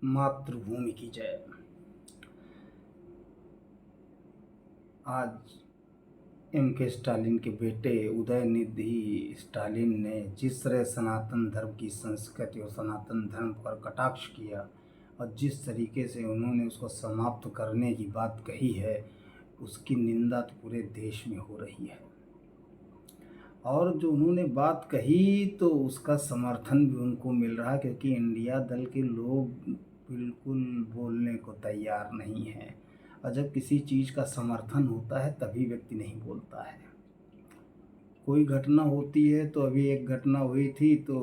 मातृभूमि की जय। आज के स्टालिन के बेटे उदयनिधि स्टालिन ने जिस तरह सनातन धर्म की संस्कृति और सनातन धर्म पर कटाक्ष किया और जिस तरीके से उन्होंने उसको समाप्त करने की बात कही है, उसकी निंदा तो पूरे देश में हो रही है। और जो उन्होंने बात कही तो उसका समर्थन भी उनको मिल रहा, क्योंकि इंडिया दल के लोग बिल्कुल बोलने को तैयार नहीं है। और जब किसी चीज़ का समर्थन होता है तभी व्यक्ति नहीं बोलता है। कोई घटना होती है तो अभी एक घटना हुई थी तो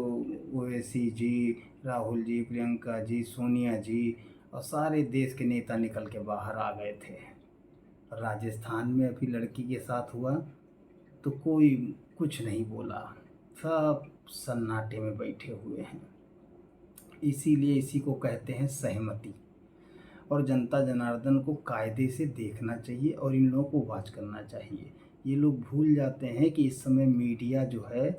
ओवैसी जी, राहुल जी, प्रियंका जी, सोनिया जी और सारे देश के नेता निकल के बाहर आ गए थे। राजस्थान में अभी लड़की के साथ हुआ तो कोई कुछ नहीं बोला, सब सन्नाटे में बैठे हुए हैं। इसीलिए इसी को कहते हैं सहमति। और जनता जनार्दन को कायदे से देखना चाहिए और इन लोगों को वॉच करना चाहिए। ये लोग भूल जाते हैं कि इस समय मीडिया जो है,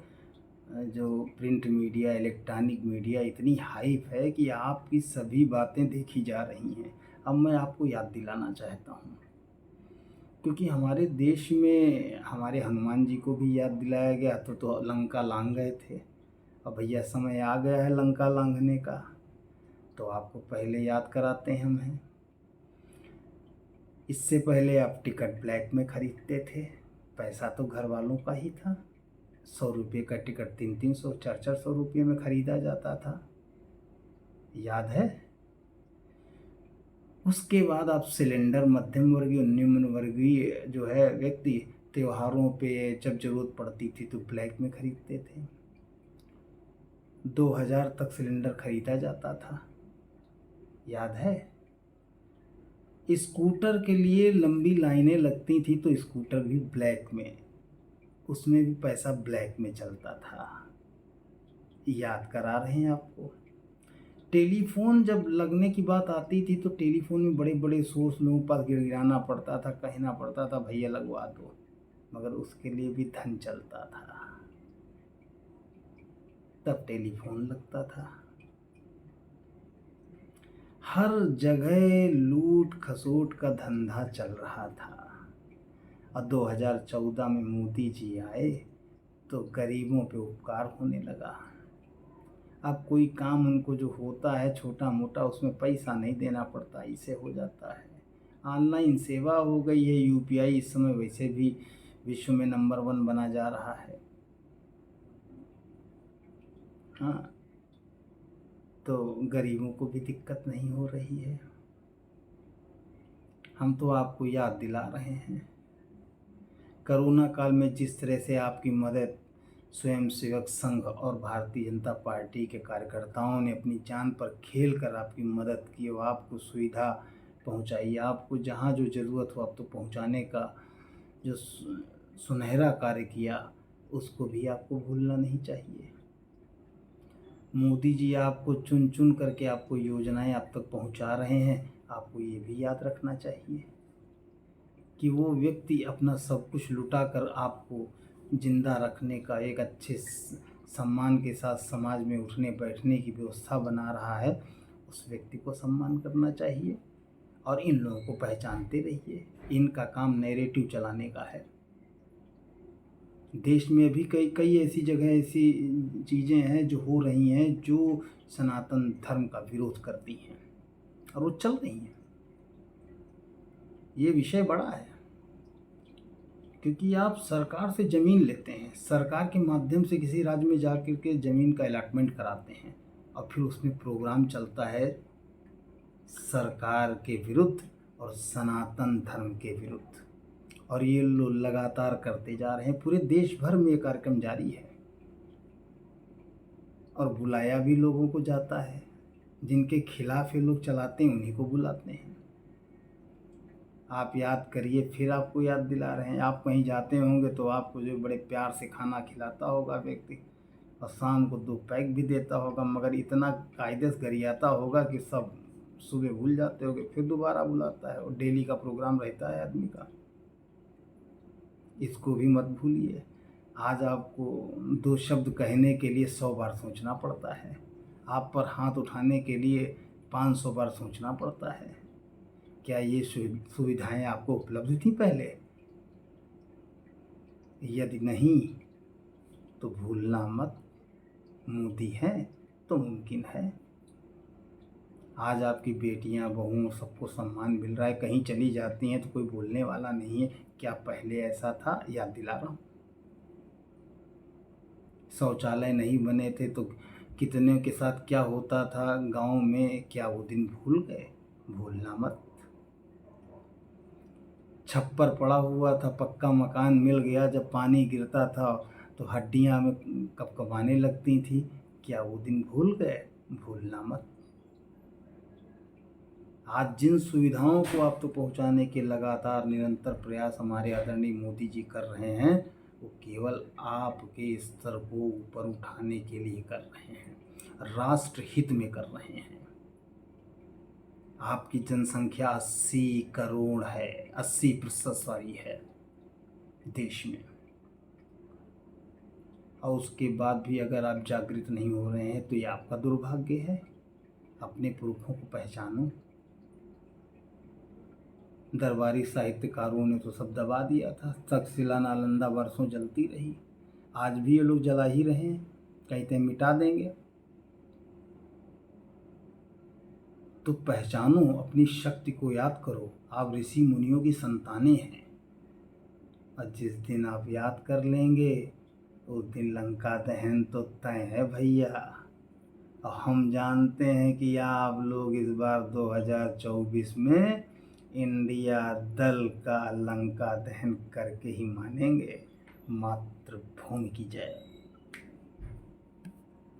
जो प्रिंट मीडिया, इलेक्ट्रॉनिक मीडिया इतनी हाइप है कि आपकी सभी बातें देखी जा रही हैं। अब मैं आपको याद दिलाना चाहता हूँ, क्योंकि हमारे देश में हमारे हनुमान जी को भी याद दिलाया गया तो लंका लांघ गए थे। अब भैया समय आ गया है लंका लांघने का, तो आपको पहले याद कराते हैं हम हैं। इससे पहले आप टिकट ब्लैक में खरीदते थे, पैसा तो घर वालों का ही था। 100 रुपये का टिकट 300 400 रुपये में खरीदा जाता था, याद है। उसके बाद आप सिलेंडर मध्यम वर्गीय निम्न वर्गीय जो है व्यक्ति त्योहारों पे जब जरूरत पड़ती थी तो ब्लैक में खरीदते थे। 2000 तक सिलेंडर खरीदा जाता था, याद है। स्कूटर के लिए लंबी लाइनें लगती थी तो स्कूटर भी ब्लैक में, उसमें भी पैसा ब्लैक में चलता था, याद करा रहे हैं आपको। टेलीफोन जब लगने की बात आती थी तो टेलीफोन में बड़े बड़े सोर्स लोगों के पास गिड़गिड़ाना पड़ता था, कहना पड़ता था भैया लगवा दो, मगर उसके लिए भी धन चलता था, तब टेलीफोन लगता था। हर जगह लूट खसोट का धंधा चल रहा था। और 2014 में मोदी जी आए तो गरीबों पे उपकार होने लगा। अब कोई काम उनको जो होता है छोटा मोटा, उसमें पैसा नहीं देना पड़ता, इसे हो जाता है। ऑनलाइन सेवा हो गई है, यूपीआई इस समय वैसे भी विश्व में नंबर 1 बना जा रहा है। हाँ, तो गरीबों को भी दिक्कत नहीं हो रही है। हम तो आपको याद दिला रहे हैं, कोरोना काल में जिस तरह से आपकी मदद स्वयंसेवक संघ और भारतीय जनता पार्टी के कार्यकर्ताओं ने अपनी जान पर खेल कर आपकी मदद की और आपको सुविधा पहुंचाई, आपको जहां जो ज़रूरत हो आप तो पहुंचाने का जो सुनहरा कार्य किया, उसको भी आपको भूलना नहीं चाहिए। मोदी जी आपको चुन चुन करके आपको योजनाएं आप तक पहुंचा रहे हैं, आपको ये भी याद रखना चाहिए कि वो व्यक्ति अपना सब कुछ लुटा कर आपको जिंदा रखने का एक अच्छे सम्मान के साथ समाज में उठने बैठने की व्यवस्था बना रहा है। उस व्यक्ति को सम्मान करना चाहिए और इन लोगों को पहचानते रहिए। इनका काम नैरेटिव चलाने का है। देश में अभी कई कई ऐसी जगह ऐसी चीज़ें हैं जो हो रही हैं जो सनातन धर्म का विरोध करती हैं और वो चल रही हैं। ये विषय बड़ा है, क्योंकि आप सरकार से ज़मीन लेते हैं, सरकार के माध्यम से किसी राज्य में जा कर के ज़मीन का अलॉटमेंट कराते हैं और फिर उसमें प्रोग्राम चलता है सरकार के विरुद्ध और सनातन धर्म के विरुद्ध, और ये लोग लगातार करते जा रहे हैं। पूरे देश भर में ये कार्यक्रम जारी है और बुलाया भी लोगों को जाता है। जिनके खिलाफ ये लोग चलाते हैं उन्हीं को बुलाते हैं। आप याद करिए, फिर आपको याद दिला रहे हैं। आप कहीं जाते होंगे तो आपको जो बड़े प्यार से खाना खिलाता होगा व्यक्ति और शाम को 2 पैक भी देता होगा, मगर इतना कायदे से गरियाता होगा कि सब सुबह भूल जाते होंगे, फिर दोबारा बुलाता है और डेली का प्रोग्राम रहता है आदमी का। इसको भी मत भूलिए। आज आपको 2 शब्द कहने के लिए 100 बार सोचना पड़ता है। आप पर हाथ उठाने के लिए 500 बार सोचना पड़ता है। क्या ये सुविधाएं आपको उपलब्ध थी पहले? यदि नहीं तो भूलना मत, मोदी है तो मुमकिन है। आज आपकी बेटियां, बहुओं, सबको सम्मान मिल रहा है, कहीं चली जाती हैं तो कोई बोलने वाला नहीं है। क्या पहले ऐसा था? याद दिला रहा हूँ। शौचालय नहीं बने थे तो कितने के साथ क्या होता था गांव में, क्या वो दिन भूल गए? भूलना मत। छप्पर पड़ा हुआ था, पक्का मकान मिल गया, जब पानी गिरता था तो हड्डियां में कपकपाने लगती थी, क्या वो दिन भूल गए? भूलना मत। आज जिन सुविधाओं को आप तो पहुंचाने के लगातार निरंतर प्रयास हमारे आदरणीय मोदी जी कर रहे हैं, वो केवल आपके स्तर को ऊपर उठाने के लिए कर रहे हैं, राष्ट्र हित में कर रहे हैं। आपकी जनसंख्या 80 करोड़ है, 80% सारी है देश में, और उसके बाद भी अगर आप जागृत नहीं हो रहे हैं तो ये आपका दुर्भाग्य है। अपने पुरखों को पहचानो। दरबारी साहित्यकारों ने तो सब दबा दिया था, तक्षशिला नालंदा वर्षों जलती रही, आज भी ये लोग जला ही रहे हैं, कहते हैं मिटा देंगे। तो पहचानो, अपनी शक्ति को याद करो। आप ऋषि मुनियों की संतानें हैं, और जिस दिन आप याद कर लेंगे उस दिन लंका दहन तो तय है भैया। और हम जानते हैं कि आप लोग इस बार 2024 में इंडिया दल का लंका दहन करके ही मानेंगे। मातृभूमि की जय।